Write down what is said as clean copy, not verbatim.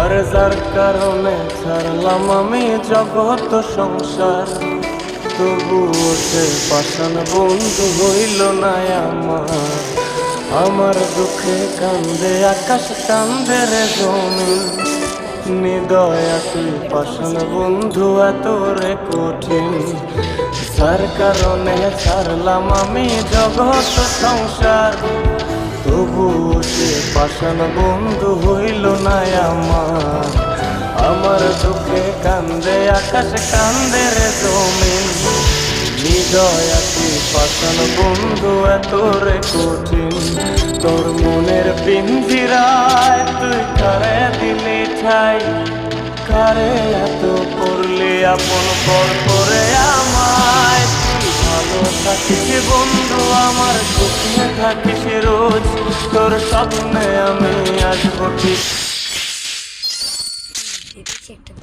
আর যার কারণে ছাড়লাম আমি জগৎ সংসার, তবুও সে পাষাণ বন্ধু হইল না আমার। আমার দুঃখে কান্দে আকাশ, কান্দে রে জমিন, হৃদয় তুই পাষাণ বন্ধু এত রে কঠিন। যার কারণে ছাড়লাম আমি জগৎ সংসার, তবুও সে পাষাণ বন্ধু হইল না আমার। আমার দুঃখে কান্দে আকাশ, কান্দে রে জমিন, হৃদয় তুই পাষাণ বন্ধু এত রে কঠিন। তোর মনের পিঞ্জিরায় তুই কারে দিলি ঠাই, কারে এত করলি আপন পর করে আমায়। তুই ভালো থাকিস বন্ধু আমার, সুখে থাকিস রোজ, তোর স্বপ্নে আমি আসবো ঠিক। ভেবেছি একটা